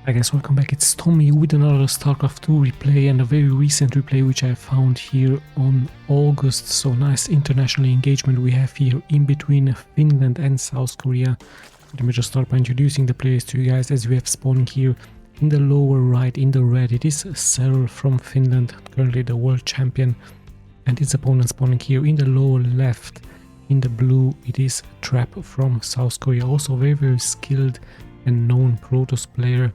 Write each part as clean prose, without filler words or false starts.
Hi guys, welcome back. It's Tommy with another Starcraft 2 replay and a very recent replay which I found here on August. So nice international engagement we have here in between Finland and South Korea. Let me just start by introducing the players to you guys. As we have spawning here in the lower right in the red, it is SERRAL from Finland, currently the world champion, and its opponent spawning here in the lower left in the blue, it is Trap from South Korea, also very skilled and known Protoss player.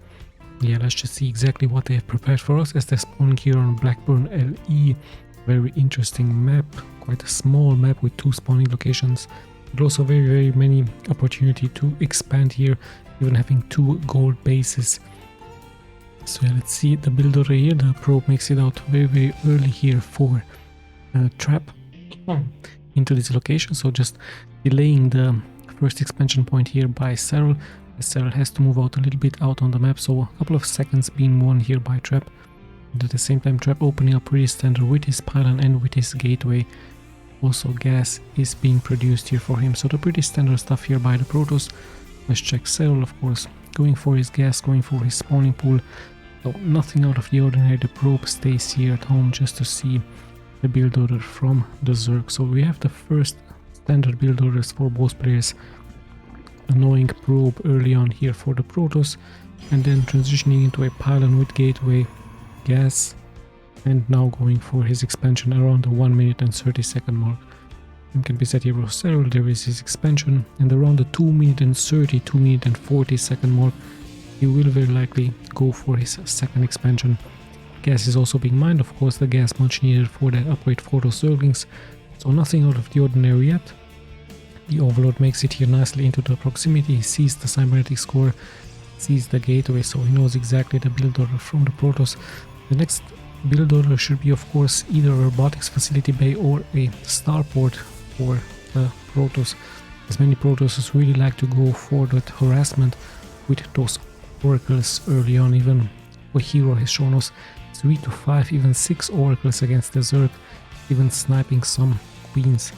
Yeah, let's just see exactly what they have prepared for us as they're spawning here on Blackburn LE. Very interesting map, quite a small map with 2 spawning locations, but also very many opportunity to expand here, even having 2 gold bases. So yeah, let's see the build order here. The probe makes it out very early here for Trap into this location, so just delaying the first expansion point here by SERRAL. SERRAL has to move out a little bit out on the map, so a couple of seconds being won here by Trap, and at the same time Trap opening up pretty standard with his pylon and with his gateway. Also gas is being produced here for him, so the pretty standard stuff here by the Protoss. Let's check SERRAL, of course, going for his gas, going for his spawning pool, so nothing out of the ordinary. The probe stays here at home just to see the build order from the Zerg. So we have the first standard build orders for both players. Annoying probe early on here for the Protoss, and then transitioning into a pylon with gateway, gas, and now going for his expansion around the 1 minute and 30 second mark. And can be set here for SERRAL, there is his expansion, and around the 2 minute and 30, 2 minute and 40 second mark, he will very likely go for his second expansion. Gas is also being mined, of course, the gas much needed for the upgrade for those Zerglings, so nothing out of the ordinary yet. The Overlord makes it here nicely into the proximity, he sees the cybernetic score, sees the gateway, so he knows exactly the build order from the Protoss. The next build order should be, of course, either a robotics facility bay or a starport for the Protoss, as many Protosses really like to go for that harassment with those oracles early on. Even a hero has shown us 3 to 5, even 6 oracles against the Zerg, even sniping some queens.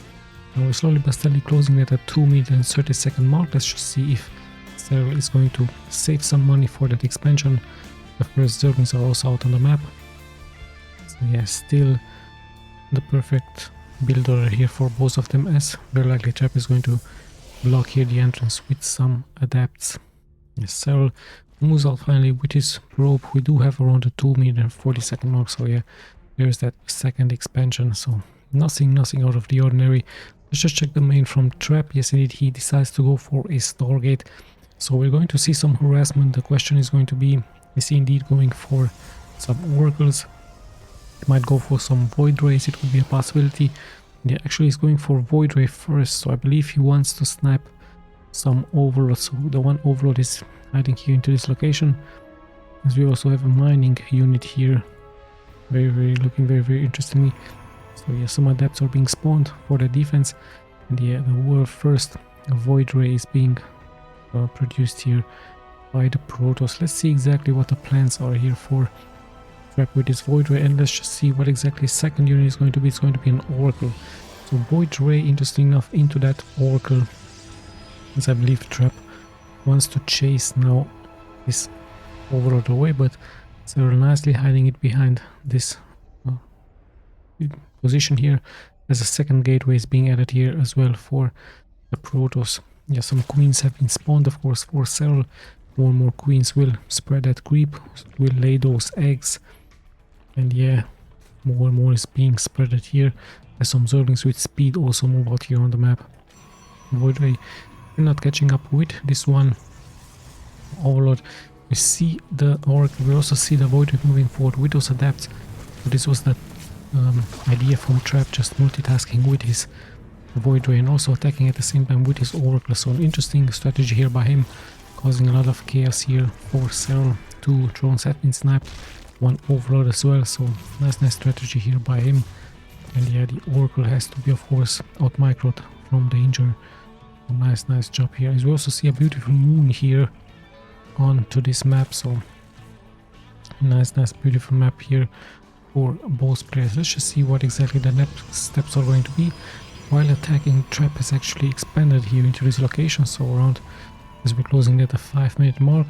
Now we're slowly but steadily closing at a 2 minute and 30 second mark. Let's just see if SERRAL is going to save some money for that expansion. The first Zerglings are also out on the map. So yeah, still the perfect build order here for both of them, as very likely Trap is going to block here the entrance with some adapts. Yes, SERRAL moves out finally with his probe. We do have around the 2 minute and 40 second mark, so yeah, there's that second expansion, so nothing out of the ordinary. Let's just check the main from Trap. Yes, indeed, he decides to go for a Stargate. So we're going to see some harassment. The question is going to be, is he indeed going for some oracles? He might go for some Void Rays, it could be a possibility. Yeah, actually he's going for Void Ray first, so I believe he wants to snipe some Overlord. So the one Overlord is hiding here into this location. As we also have a mining unit here. Looking very interestingly. So yeah, some adepts are being spawned for the defense, and yeah, the world first Void Ray is being produced here by the Protoss. Let's see exactly what the plans are here for Trap with this Void Ray, and let's just see what exactly second unit is going to be. It's going to be an Oracle. So Void Ray, interesting enough, into that Oracle, as I believe Trap wants to chase now this Overlord away, but SERRAL nicely hiding it behind this position here, as a second gateway is being added here as well for the Protoss. Yeah, some queens have been spawned, of course, for SERRAL. More queens will spread that creep, will lay those eggs, and yeah, more is being spreaded here, as some Zerglings with speed also move out here on the map. Void Ray not catching up with this one Overlord. We see the Oracle, we also see the Void Ray moving forward with those adapts. So this was the idea from Trap, just multitasking with his Void Ray and also attacking at the same time with his Oracle. So an interesting strategy here by him, causing a lot of chaos here for SERRAL. 2 drones have been sniped, 1 Overlord as well, so nice strategy here by him. And yeah, the Oracle has to be, of course, out microed from danger. So nice job here. As we also see a beautiful moon here onto this map, so nice beautiful map here for both players. Let's just see what exactly the next steps are going to be. While attacking, Trap has actually expanded here into this location, so around, as we're closing at the 5 minute mark,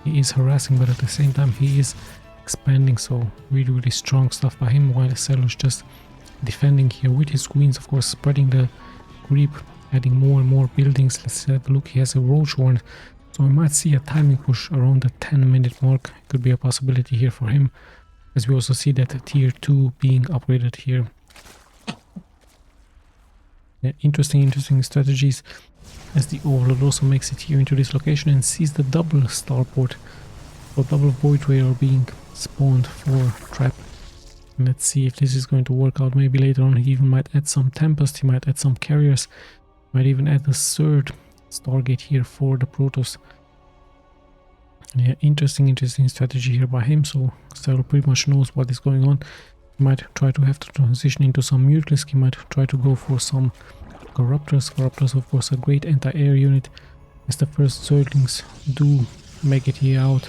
He is harassing, but at the same time he is expanding, so really strong stuff by him, while SERRAL is just defending here with his queens, of course, spreading the creep, adding more and more buildings. Let's have a look. He has a roach horn, so we might see a timing push around the 10-minute mark. It could be a possibility here for him, as we also see that tier 2 being upgraded here. Yeah, interesting strategies, as the Overlord also makes it here into this location and sees the double starport, or double void ray are being spawned for trap. And let's see if this is going to work out. Maybe later on he even might add some Tempest, he might add some carriers, might even add a third Stargate here for the Protoss. Yeah, interesting strategy here by him, so SERRAL pretty much knows what is going on. He might try to have to transition into some Mutalisk, he might try to go for some Corruptors. Corruptors, of course, a great anti-air unit, as the first Zerglings do make it here out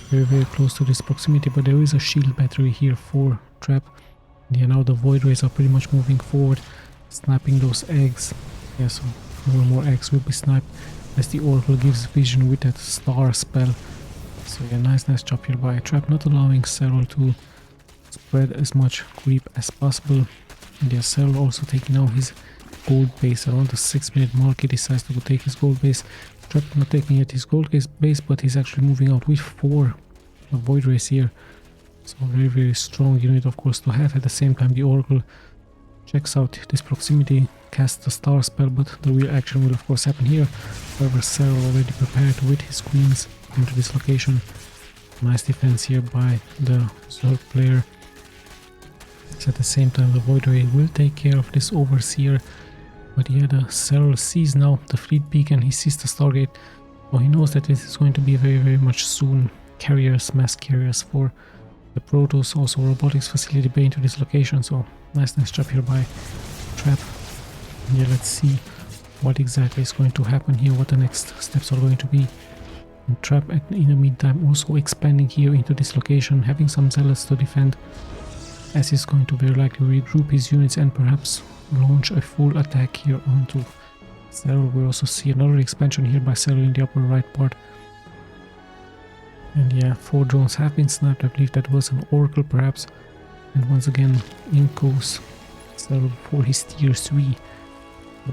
very close to this proximity, but there is a shield battery here for trap. Yeah, now the void rays are pretty much moving forward, sniping those eggs. Yeah, so more and more eggs will be sniped as the Oracle gives vision with that star spell. So yeah, nice job here by trap, not allowing SERRAL to spread as much creep as possible. And yeah, SERRAL also taking now his gold base around the 6-minute mark. He decides to go take his gold base. Trap not taking yet his gold base, but he's actually moving out with 4 void rays here. So very strong unit, of course, to have. At the same time, the Oracle checks out this proximity, casts the star spell, but the real action will of course happen here. However, SERRAL already prepared with his queens into this location. Nice defense here by the Zerg player. So at the same time, the void ray will take care of this overseer. But yeah, the SERRAL sees now the fleet beacon, he sees the Stargate, so he knows that this is going to be very much soon carriers, mass carriers for the Protoss, also robotics facility bay into this location. So nice job here by trap. Yeah, let's see what exactly is going to happen here, what the next steps are going to be. And trap in the meantime also expanding here into this location, having some zealots to defend, as he's going to very likely regroup his units and perhaps launch a full attack here onto SERRAL. We also see another expansion here by SERRAL in the upper right part. And yeah, 4 drones have been sniped. I believe that was an Oracle perhaps. And once again, in goes SERRAL for his tier 3.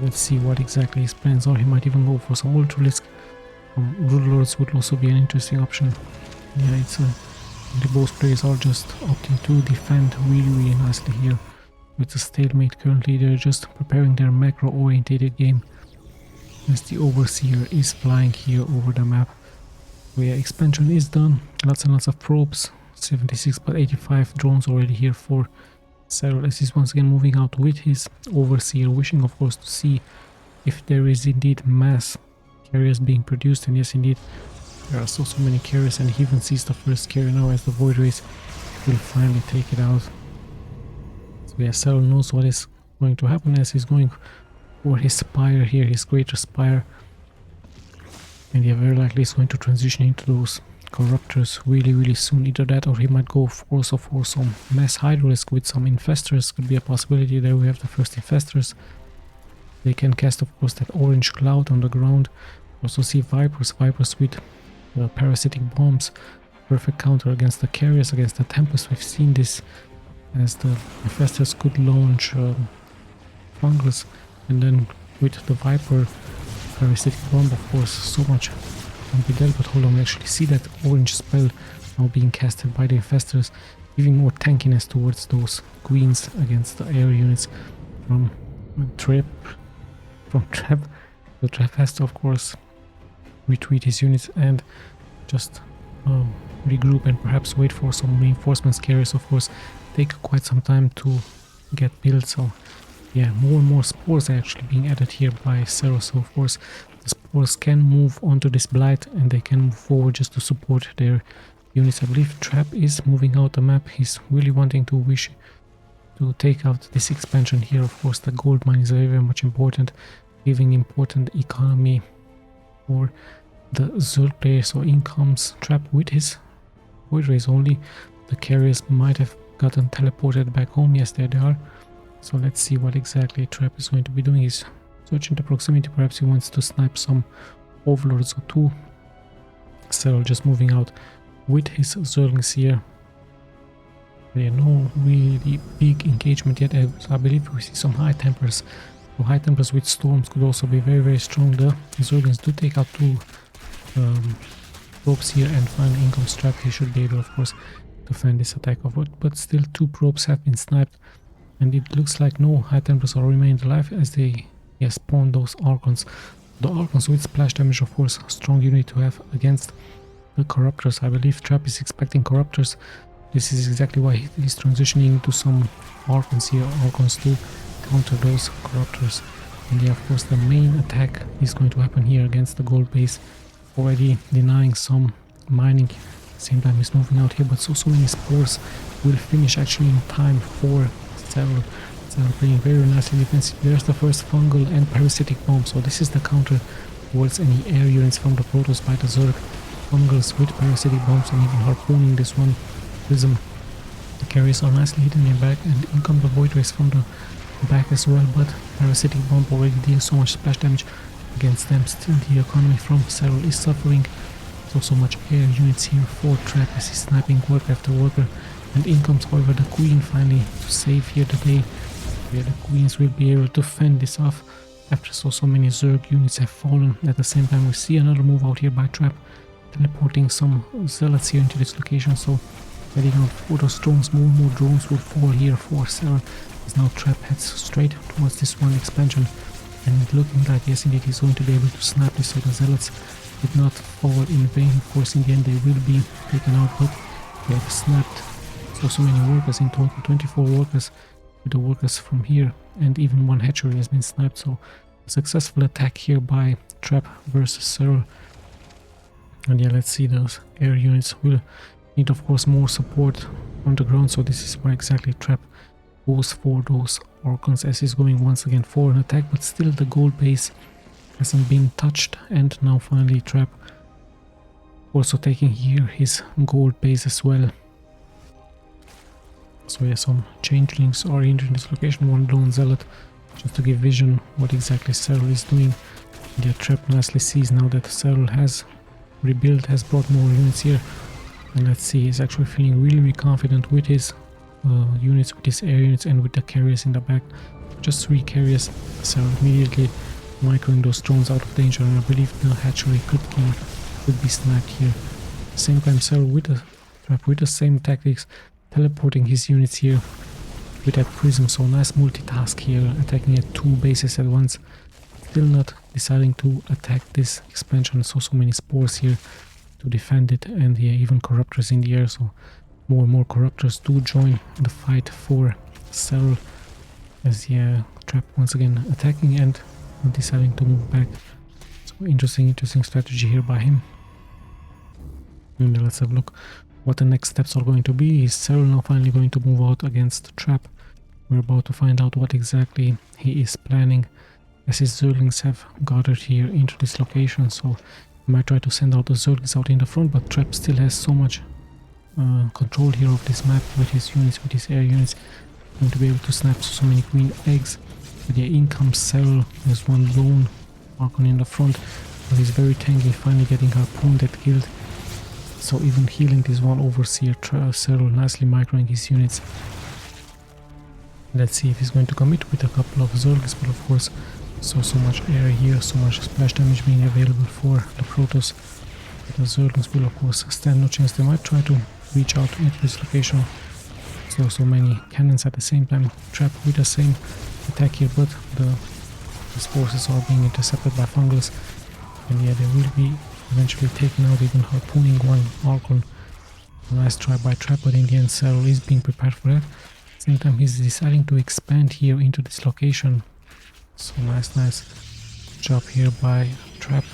Let's see what exactly his plans are. He might even go for some Ultralisk. Broodlords would also be an interesting option. Yeah, it's both players are just opting to defend really nicely here. With the stalemate currently, they're just preparing their macro-orientated game, as the Overseer is flying here over the map. So yeah, expansion is done, lots and lots of probes, 76 but 85 drones already here for SERRAL, as he's once again moving out with his Overseer, wishing of course to see if there is indeed mass carriers being produced. And yes, indeed, there are so many carriers, and he even sees the first carrier now as the void rays will finally take it out. So yeah, SERRAL knows what is going to happen, as he's going for his spire here, his greater spire. And yeah, very likely he's going to transition into those corruptors really soon. Either that, or he might go also for some mass Hydralisk with some infestors. Could be a possibility. There we have the first infestors. They can cast of course that orange cloud on the ground. Also see Vipers with parasitic bombs. Perfect counter against the carriers, against the Tempest. We've seen this, as the infestors could launch fungus, and then with the Viper parasitic bomb, of course, so much can be dealt. But hold on, we actually see that orange spell now being casted by the infestors, giving more tankiness towards those queens against the air units from Trap. The Trap has to of course retreat his units and just regroup and perhaps wait for some reinforcements. Carriers of course take quite some time to get built, so yeah, more and more spores are actually being added here by SERRAL. So of course the spores can move onto this blight and they can move forward just to support their units. I believe Trap is moving out the map. He's really wanting to take out this expansion here. Of course the gold mine is very much important, giving important economy for the Zerg player. So in comes Trap with his void rays only. The carriers might have gotten teleported back home. Yes, there they are. So let's see what exactly Trap is going to be doing. He's searching the proximity. Perhaps he wants to snipe some overlords or two. SERRAL just moving out with his Zerglings here. There no really big engagement yet. I believe we see some high tempers. So high tempers with storms could also be very strong. The Zerglings do take out 2 probes here, and finally income trap. He should be able, of course, to fend this attack off, but still 2 probes have been sniped, and it looks like no high tempers are remained alive as they spawn those Archons. The Archons with splash damage, of course, strong unit to have against the Corruptors. I believe Trap is expecting Corruptors. This is exactly why he's transitioning into some Archons here, Archons to counter those Corruptors. And yeah, of course, the main attack is going to happen here against the gold base, already denying some mining. Same time he's moving out here, but so many spores will finish actually in time for SERRAL. SERRAL playing very nicely defensive. There's the first fungal and parasitic bomb, so this is the counter towards any air units from the Protoss by the Zerg. Fungals with parasitic bombs and even harpooning this one prism. The carriers are nicely hidden in back, and in come the void rays from the back as well, but parasitic bomb already deals so much splash damage against them. Still the economy from SERRAL is suffering. So much air units here for Trap as he's sniping worker after worker, and in comes however the Queen finally to save here the day. Where the Queens will be able to fend this off after so many Zerg units have fallen. At the same time we see another move out here by Trap, teleporting some zealots here into this location, so getting out for those drones. More drones will fall here for SERRAL as now Trap heads straight towards this one expansion, and looking like yes indeed he's going to be able to snap this, so the zealots did not fall in vain. Of course in the end they will be taken out, but they have snapped so many workers in total, 24 workers with the workers from here, and even 1 hatchery has been sniped. So a successful attack here by Trap versus SERRAL. And yeah, let's see, those air units will need of course more support on the ground, so this is why exactly Trap goes for those Archons as he's going once again for an attack, but still the gold base hasn't been touched, and now finally Trap also taking here his gold base as well. So yeah, some changelings are entering this location, 1 lone zealot just to give vision what exactly SERRAL is doing. And yeah, Trap nicely sees now that SERRAL has rebuilt, has brought more units here, and let's see, he's actually feeling really confident with his units, with his air units and with the carriers in the back. Just 3 carriers. SERRAL immediately microing those drones out of danger, and I believe the hatchery could be sniped here. At the same time SERRAL with the Trap with the same tactics, teleporting his units here with that prism, so nice multitask here, attacking at 2 bases at once. Still not deciding to attack this expansion, so many spores here to defend it, and yeah, even Corruptors in the air, so more and more Corruptors do join the fight for SERRAL as yeah, Trap once again attacking and deciding to move back. So interesting strategy here by him. And let's have a look what the next steps are going to be. Is SERRAL now finally going to move out against Trap? We're about to find out what exactly he is planning, as his Zerglings have gathered here into this location, so he might try to send out the Zerglings out in the front, but Trap still has so much control here of this map with his units, with his air units, going to be able to snap so many queen eggs. But yeah, in comes SERRAL. There's 1 lone Archon in the front, but he's very tanky, finally getting harpooned and killed. So even healing this one overseer, SERRAL nicely microing his units. Let's see if he's going to commit with a couple of Zergs, but of course so much air here, so much splash damage being available for the Protoss. The Zerglings will of course stand no chance. They might try to reach out into this location. So many cannons at the same time. Trap with the same attack here, but his forces are being intercepted by fungals, and yeah, they will be eventually taken out, even harpooning 1 Archon. A nice try by Trap, but in the end SERRAL is being prepared for that. At the same time he's deciding to expand here into this location, so nice job here by Trap.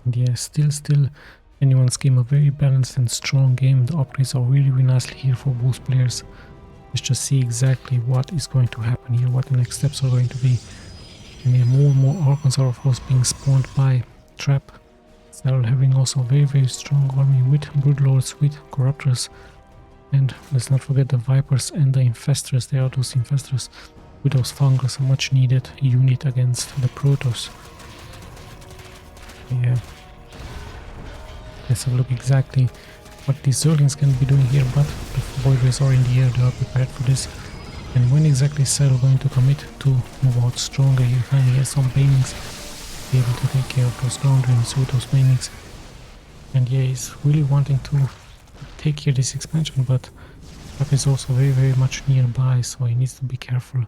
And yeah, still anyone's game, a very balanced and strong game. The upgrades are really nicely here for both players. Let's just see exactly what is going to happen here, what the next steps are going to be. And yeah, more and more Archons are of course being spawned by Trap. SERRAL having also a very strong army with Broodlords, with Corruptors, and let's not forget the Vipers and the Infestors. They are those Infestors with those Fungals, a much needed unit against the Protoss. Yeah, Let's have a look exactly what these Zerglings can be doing here, but the Void Rays are in the air, they are prepared for this. And when exactly is SERRAL going to commit to move out stronger here? Finally, he has some banings, be able to take care of those ground units with those banings. And yeah, he's really wanting to take here this expansion, but Trap is also very much nearby, so he needs to be careful.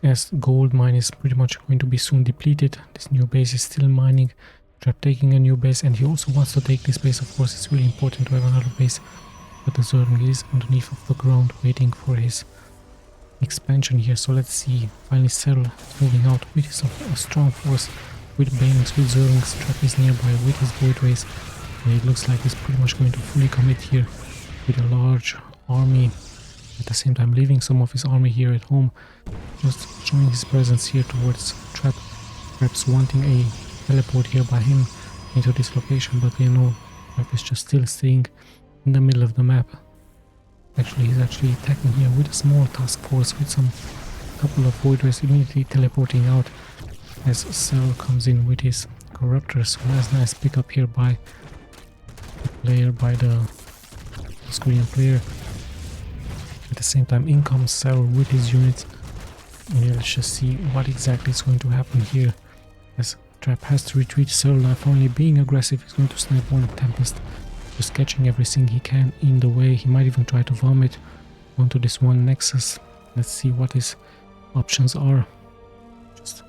As gold mine is pretty much going to be soon depleted, this new base is still mining. Trap taking a new base, and he also wants to take this base. Of course, it's really important to have another base, but the Zerg is underneath of the ground waiting for his expansion here. So let's see, finally SERRAL moving out with a strong force, with banings, with Zerglings. Trap is nearby with his Void Rays, and it looks like he's pretty much going to fully commit here with a large army. At the same time leaving some of his army here at home, just showing his presence here towards Trap. Perhaps wanting a teleport here by him into this location, but you know, Trap is just still staying in the middle of the map. Actually, he's actually attacking here with a small task force, with some couple of Void Rays immediately teleporting out as SERRAL comes in with his Corruptors. So nice pick up here by the player, by the Korean player. At the same time, in comes SERRAL with his units. And yeah, let's just see what exactly is going to happen here. As Trap has to retreat, SERRAL not only being aggressive, he's going to snipe one Tempest, just catching everything he can in the way. He might even try to vomit onto this one Nexus. Let's see what his options are. Just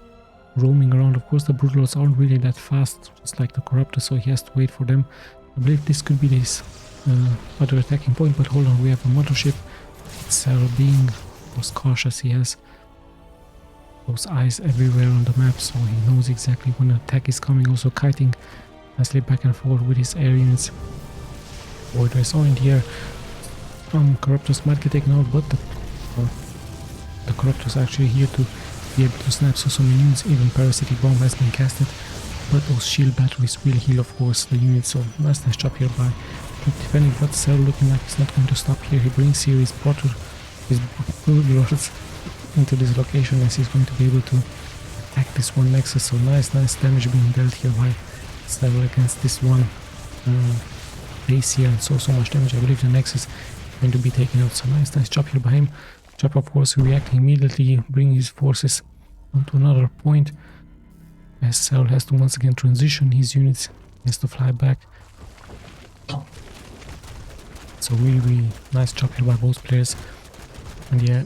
roaming around. Of course, the Broodlords aren't really that fast, just like the Corruptor, so he has to wait for them. I believe this could be his other attacking point, but hold on, we have a mothership. SERRAL being most cautious, he has those eyes everywhere on the map, so he knows exactly when an attack is coming. Also kiting nicely back and forth with his air units. Void Rays are in the air. Corruptors might get taken out, but the Corruptors are actually here to be able to snap so many units. Even Parasitic Bomb has been casted, but those shield batteries will heal, of course, the units. So nice job here by defending, but SERRAL looking like he's not going to stop here. He brings here his Broodlords into this location, as he's going to be able to attack this one Nexus. So nice damage being dealt here by SERRAL against this one base here, and so much damage. I believe the Nexus is going to be taken out. So nice job here by him. Trap, of course, reacting immediately, bringing his forces onto another point, as SERRAL has to once again transition his units. He has to fly back. So really nice job here by both players. And yeah,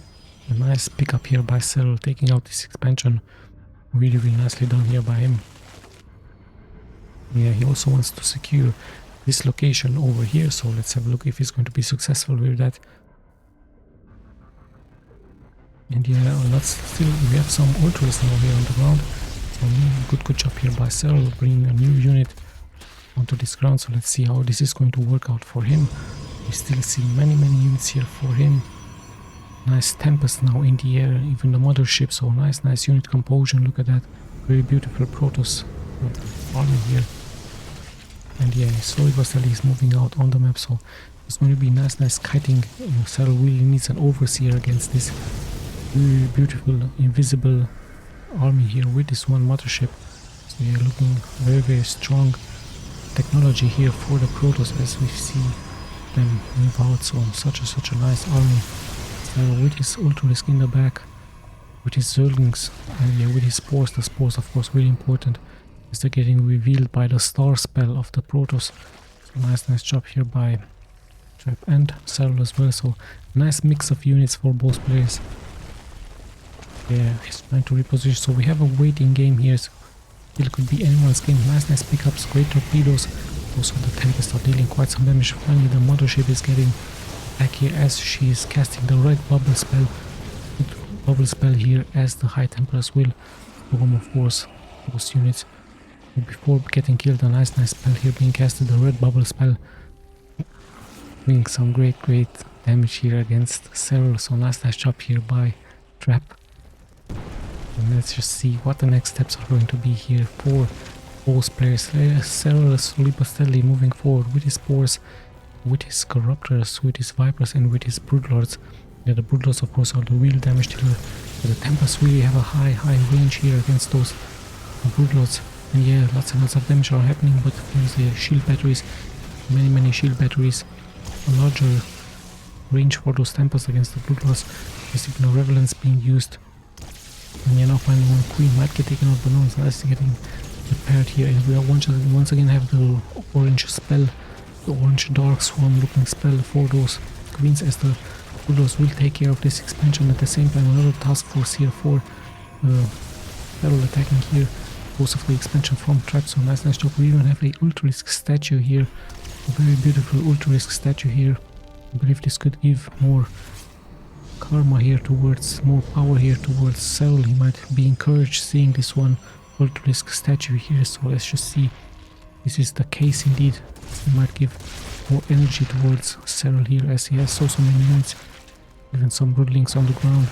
a nice pickup here by SERRAL, taking out this expansion. Really nicely done here by him. Yeah, he also wants to secure this location over here, so let's have a look if he's going to be successful with that. And yeah, we have some Ultras now here on the ground. So good job here by SERRAL, bringing a new unit onto this ground. So let's see how this is going to work out for him. We still see many units here for him. Nice Tempest now in the air, even the mothership. So nice unit composition. Look at that, very beautiful Protoss army here. And yeah, slowly but steadily is moving out on the map. So it's going to be nice kiting. SERRAL really needs an overseer against this very beautiful invisible army here with this one mothership. So yeah, looking very strong technology here for the Protoss as we see them move out. So such a nice army. So with his Ultralisk in the back, with his Zerglings, and yeah, with his spores. The spores, of course, really important, as they're getting revealed by the star spell of the Protoss. So nice job here by Trap and SERRAL as well. So nice mix of units for both players. Yeah, he's trying to reposition. So we have a waiting game here. So it could be anyone's game. Nice pickups, great torpedoes. Also the Tempest are dealing quite some damage. Finally the mothership is getting back here as she is casting the red bubble spell. Bubble spell here as the High Templars will storm, of course, those units. But before getting killed, a nice spell here being casted, the red bubble spell, doing some great damage here against SERRAL. So nice job here by Trap. And let's just see what the next steps are going to be here for both players. SERRAL is slowly but steadily moving forward with his spores, with his Corruptors, with his Vipers, and with his Broodlords. Yeah, the Broodlords, of course, are the real damage dealer. But the Tempests really have a high range here against those Broodlords. And yeah, lots and lots of damage are happening, but there's the shield batteries, many shield batteries, a larger range for those temples against the Broodwars. There's even a Revelance being used. And yeah, now finally one queen might get taken out, but no, it's nice getting repaired here. And we are once again have the orange spell, the orange dark swarm looking spell for those queens, as the Broodwars will take care of this expansion. At the same time, another task force here for battle attacking here, most of the expansion from trap. So nice job. We even have a ultra-risk statue here, a very beautiful ultra-risk statue here. I believe this could give more karma here towards, more power here towards SERRAL. He might be encouraged seeing this one ultra-risk statue here, so let's just see. This is the case indeed. He might give more energy towards SERRAL here, as he has so many units, even some broodlings on the ground.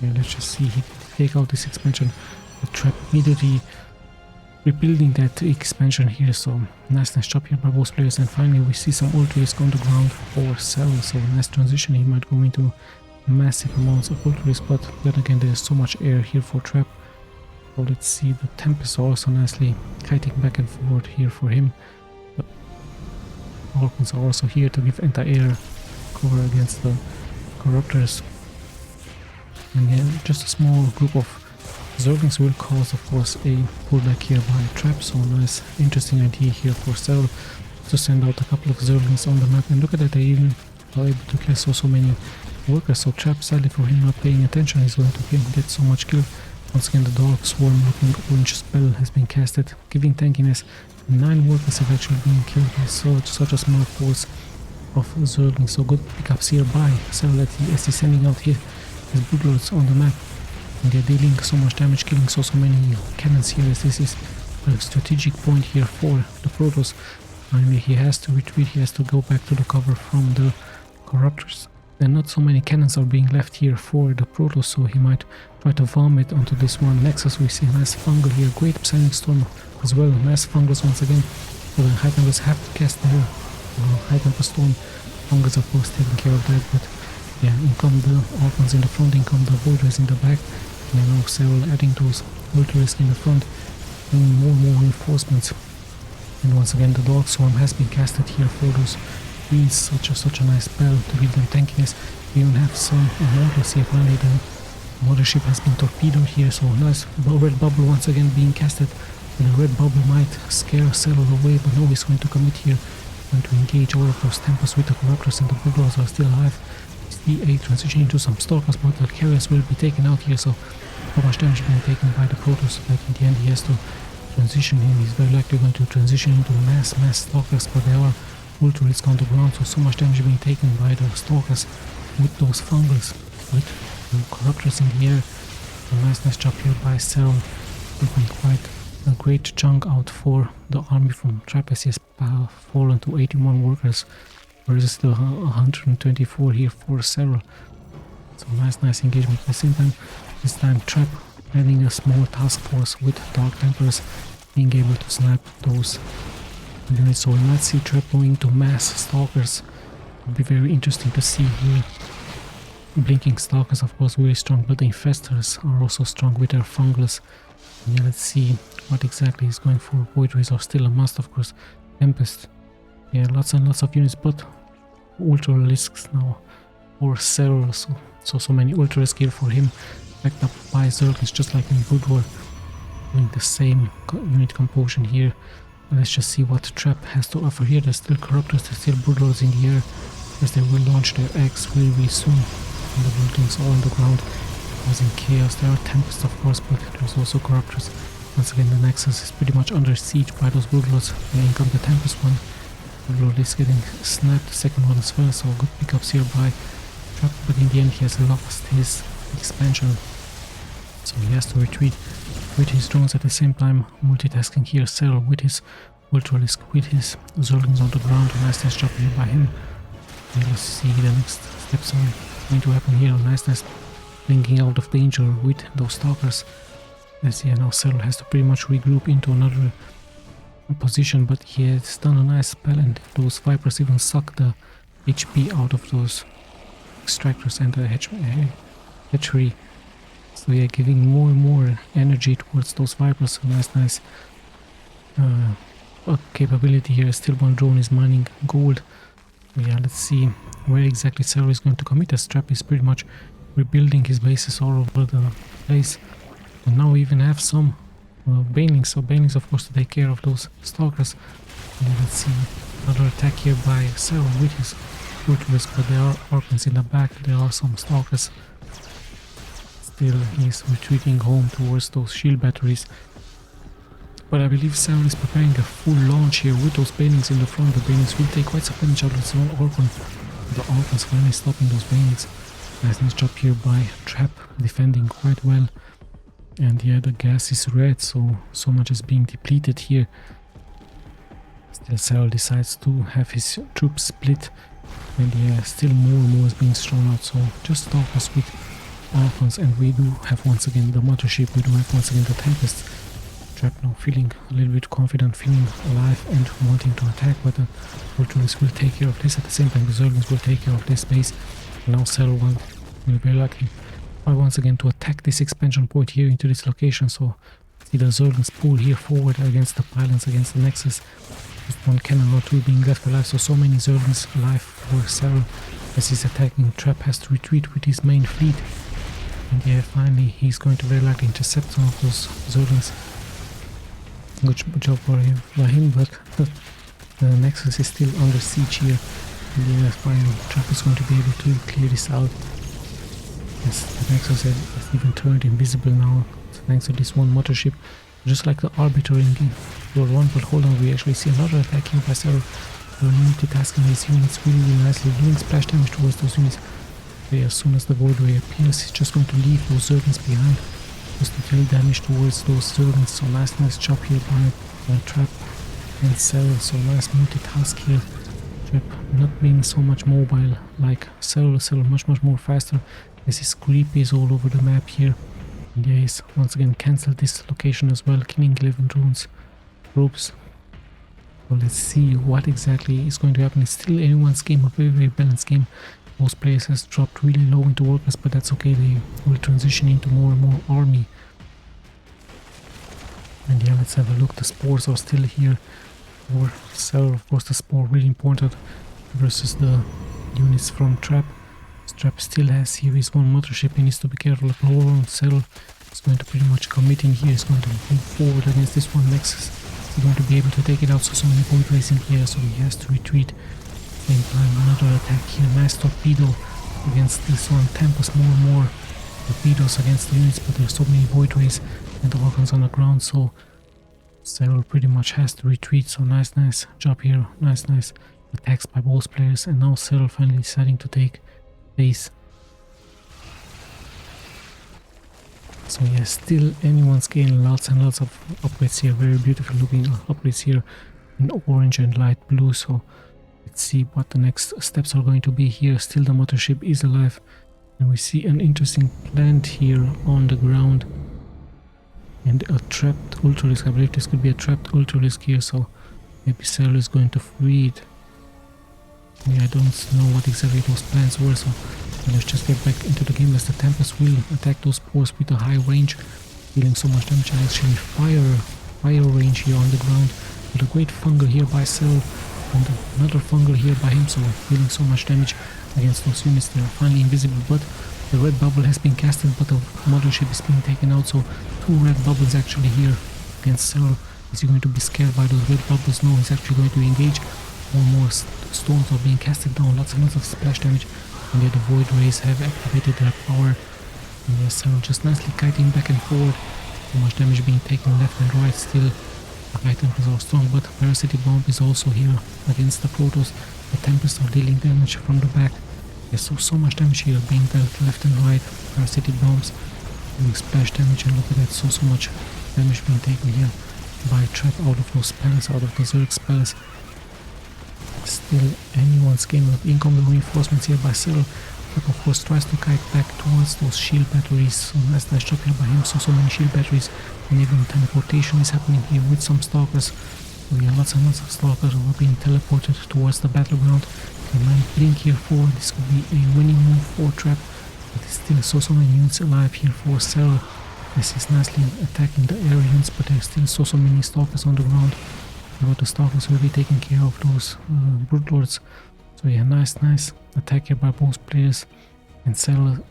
Yeah, let's just see. He take out this expansion, the trap, immediately rebuilding that expansion here. So nice job here by both players. And finally we see some ultra-risk on the ground for SERRAL, so nice transition. He might go into massive amounts of ultra-risk, but then again there's so much air here for trap. So let's see, the Tempests are also nicely kiting back and forth here for him. The Orphans are also here to give anti-air cover against the Corruptors. And yeah, just a small group of Zerglings will cause, of course, a pullback here by trap. So nice, interesting idea here for SERRAL to send out a couple of Zerglings on the map. And look at that, they even are able to kill so many workers. So trap, sadly for him not paying attention, is going to get so much kill. Once again, the dark swarm looking orange spell has been casted, giving tankiness. 9 workers have actually been killed by such a small force of Zerglings. So good pickups here by SERRAL as he's sending out here his Broodlords on the map. And they're dealing so much damage, killing so many cannons here, as this is a strategic point here for the Protoss. Finally he has to retreat, he has to go back to the cover from the Corruptors. And not so many cannons are being left here for the Protoss, so he might try to vomit onto this one Nexus. We see a nice fungal here, great Psionic Storm as well, nice fungals once again. So the High Templars have to cast their High Templar Storm. Fungals of course taking care of that, but yeah, in come the Orphans in the front, in come the Voiders in the back. And now SERRAL adding those ultra-risk in the front, bringing more reinforcements. And once again the Dark Swarm has been casted here for those queens, such a nice spell to give them tankiness. We even have some immortals here. Finally the mothership has been torpedoed here, so nice red bubble once again being casted. And the red bubble might scare SERRAL away, but no, he's going to commit here, going to engage all of those temples with the Corruptors, and the Broodwars are still alive. We see a transition into some Stalkers, but the carriers will be taken out here, so much damage being taken by the Protoss. But in the end he has to transition in. He's very likely going to transition into mass Stalkers, but there are ultra-risk on the ground, so much damage being taken by the Stalkers with those fungals, with the Corruptors in the air. A nice job here by SERRAL, taking quite a great chunk out for the army from trap, as he has fallen to 81 workers versus the 124 here for SERRAL. So nice engagement. At the same time, this time trap adding a small task force with Dark Templars, being able to snipe those units. So we might see trap going to mass Stalkers. It'll be very interesting to see here. Blinking Stalkers, of course, very strong, but the Infestors are also strong with their fungals. And yeah, let's see what exactly he's going for. Void Rays are still a must, of course. Tempest. Yeah, lots and lots of units, but ultra risks now for SERRAL. So many ultra risk here for him, backed up by Zerglings, just like in Broodwar, doing the same unit composition here. Let's just see what trap has to offer here. There's still Corruptors, there's still Broodlords in the air, as they will launch their eggs really soon. And the buildings are on the ground, causing chaos. There are Tempests, of course, but there's also Corruptors. Once again, the Nexus is pretty much under siege by those Broodlords. Here comes the Tempest one. Broodlord is getting snapped, the second one as well, so good pickups here by trap, but in the end he has lost his expansion, so he has to retreat with his drones. At the same time multitasking here SERRAL with his ultra-risk, with his Zerglings on the ground. A nice job here by him. And let's see the next steps are going to happen here. Nice linking out of danger with those Stalkers. As yeah, now SERRAL has to pretty much regroup into another position, but he has done a nice spell, and those Vipers even suck the HP out of those Extractors and the hatchery. So yeah, giving more and more energy towards those Vipers. So nice capability here. Still one drone is mining gold. Yeah, let's see where exactly SERRAL is going to commit, as Trap is pretty much rebuilding his bases all over the place. And now we even have some banelings, so banelings of course to take care of those stalkers. And let's see another attack here by SERRAL with his Broodwar, but there are Orphans in the back, there are some stalkers. Still he's retreating home towards those shield batteries. But I believe SERRAL is preparing a full launch here with those banelings in the front. The banelings will take quite some damage out of the small Orphan. The Orphans finally stopping those banelings. Nice job here by Trap, defending quite well. And yeah, the gas is red, so much is being depleted here. Still SERRAL decides to have his troops split. And yeah, still more and more is being thrown out, so just stalkers with Orphans. And we do have once again the Mothership, we do have once again the Tempest. Trap now feeling a little bit confident, feeling alive and wanting to attack, but the Ultralisk will take care of this. At the same time the Zerglings will take care of this base. Now SERRAL will be very lucky once again to attack this expansion point here into this location. So see the Zerglings pull here forward against the pylons, against the Nexus. Just one cannon or two being left alive, so many Zerglings alive for SERRAL. As he's attacking, Trap has to retreat with his main fleet. And yeah, finally he's going to very likely intercept some of those Zerglings. Good job by him, but the Nexus is still under siege here. And yeah, finally Trap is going to be able to clear this out. Yes, the Nexus has even turned invisible now, thanks to this one Mothership. Just like the Arbiter in World 1, but hold on, we actually see another attack here by SERRAL. Multitasking his units really nicely, doing splash damage towards those units. Okay, as soon as the Void Ray appears, he's just going to leave those Zerglings behind, just to deal damage towards those Zerglings. So nice job here by Trap and SERRAL. So nice multitask here. Trap not being so much mobile like SERRAL much more faster. This is creepies all over the map here. And yeah, he's once again cancelled this location as well, killing 11 drones groups. So let's see what exactly is going to happen. It's still anyone's game, a very balanced game. Most players has dropped really low into workers, but that's okay, they will transition into more and more army. And yeah, let's have a look. The spores are still here for SERRAL. Of course, the spore really important versus the units from Trap. Trap still has here his one Mothership, he needs to be careful of lower on. SERRAL is going to pretty much commit in here, he's going to move forward against this one Nexus. He's going to be able to take it out, so many Void Rays in here, so he has to retreat. Same time, another attack here, nice torpedo against this one. Tempest, more and more torpedoes against the units, but there's so many Void Rays and the Orphans on the ground, so SERRAL pretty much has to retreat. So nice job here, nice attacks by both players. And now SERRAL finally deciding to take base. So yeah, still anyone's getting lots and lots of upgrades here, very beautiful looking upgrades here in orange and light blue. So let's see what the next steps are going to be here. Still the Mothership is alive, and we see an interesting plant here on the ground and a trapped Ultralisk. I believe this could be a trapped Ultralisk here, so maybe SERRAL is going to free it. Yeah, I don't know what exactly those plans were, so let's just get back into the game as the Tempest will attack those spores with a high range, dealing so much damage. And actually fire range here on the ground with a great fungal here by SERRAL and another fungal here by him, so dealing so much damage against those units. They are finally invisible, but the red bubble has been casted, but the Mothership is being taken out, so two red bubbles actually here against SERRAL. Is he going to be scared by those red bubbles? No, he's actually going to engage. More storms are being casted down, lots and lots of splash damage, and yeah, the Void Rays have activated their power. And yeah, SERRAL just nicely kiting back and forward. So much damage being taken left and right. Still the high temperatures are strong, but Parasite Bomb is also here against the Protoss. The Tempests are dealing damage from the back. There's so much damage here being dealt left and right. Parasite Bombs doing splash damage, and look at that, so much damage being taken here by Trap out of those spells, out of the Zerg spells. Still anyone's game of incoming reinforcements here by SERRAL. Trap of course tries to kite back towards those shield batteries, so nice job here by him. So many shield batteries, and even teleportation is happening here with some stalkers. So yeah, lots and lots of stalkers are being teleported towards the battleground. They might blink here forward. This could be a winning move for Trap, but there's still so many units alive here for SERRAL. Yes, he's nicely attacking the air units, but there's still so many stalkers on the ground. But the stalkers will be taking care of those broodlords. So yeah, nice attack here by both players. And SERRAL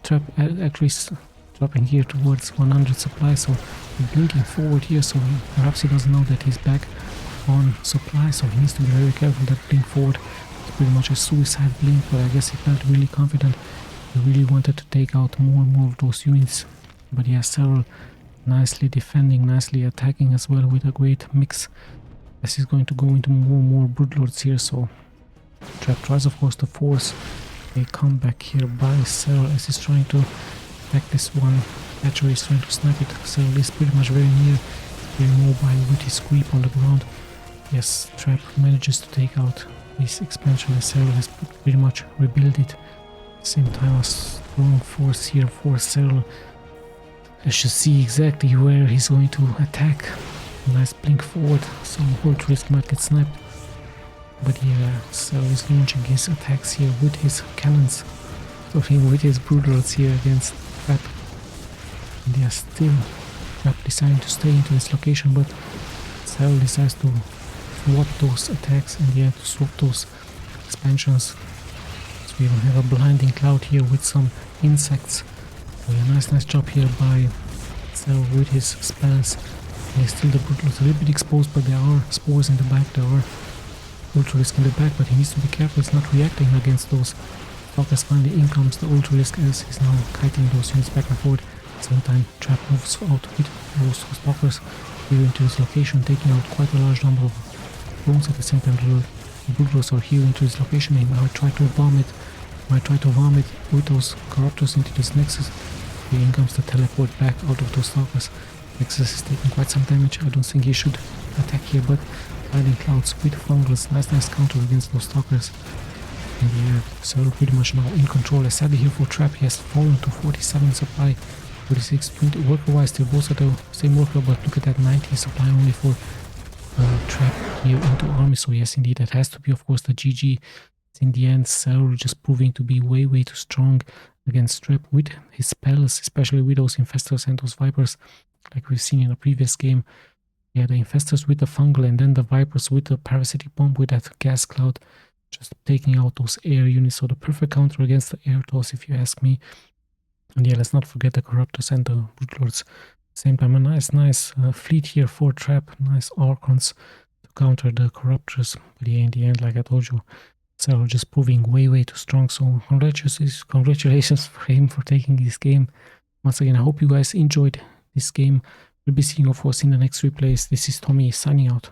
trap actually dropping here towards 100 supply, so blinking forward here, so perhaps he doesn't know that he's back on supply, so he needs to be very careful. That blink forward is pretty much a suicide blink, but I guess he felt really confident. He really wanted to take out more and more of those units. But yeah, SERRAL nicely defending, nicely attacking as well with a great mix, as he's going to go into more and more broodlords here. So Trap tries of course to force a comeback here by SERRAL as he's trying to attack this one. Actually he's trying to snipe it. SERRAL is pretty much very near, very mobile with his creep on the ground. Yes, Trap manages to take out this expansion as SERRAL has pretty much rebuilt it. At the same time, a strong force here for SERRAL. Let's just see exactly where he's going to attack. Nice blink forward, so Ultralisk might get sniped. But yeah, SERRAL is launching his attacks here with his cannons. Talking with his broodlords here against Trap. And yeah, still Trap deciding to stay into this location, but SERRAL decides to swap those attacks and yeah, to swap those expansions. So we have a blinding cloud here with some insects. So yeah, nice job here by SERRAL with his spells. And still the broodlords a little bit exposed, but there are spores in the back, there are Ultralisk in the back, but he needs to be careful he's not reacting against those stalkers. Finally in comes the Ultralisk as he's now kiting those units back and forth. At the same time, Trap moves out with those stalkers here into his location, taking out quite a large number of drones. At the same time, the broodlords are here into his location and might try to vomit with those corruptors into this nexus. Here in comes the teleport back out of those stalkers. Nexus is taking quite some damage. I don't think he should attack here, but blinding clouds with fungals, nice counter against those stalkers. And yeah, SERRAL pretty much now in control. As sadly here for Trap, he has fallen to 47 supply, 46, 20 worker wise, still both at the same worker, but look at that, 90 supply only for Trap here into army. So yes, indeed, that has to be of course the GG. In the end, SERRAL just proving to be way too strong against Trap with his spells, especially with those infestors and those vipers, like we've seen in a previous game. Yeah, the infestors with the fungal and then the vipers with the parasitic bomb with that gas cloud, just taking out those air units. So the perfect counter against the air toss, if you ask me. And yeah, let's not forget the corruptors and the broodlords. Same time, a nice fleet here for Trap, nice Archons to counter the corruptors. But yeah, in the end, like I told you, SERRAL just proving way too strong. So congratulations for him for taking this game. Once again, I hope you guys enjoyed this game. We'll be seeing, of course, in the next replays. This is Tommy signing out.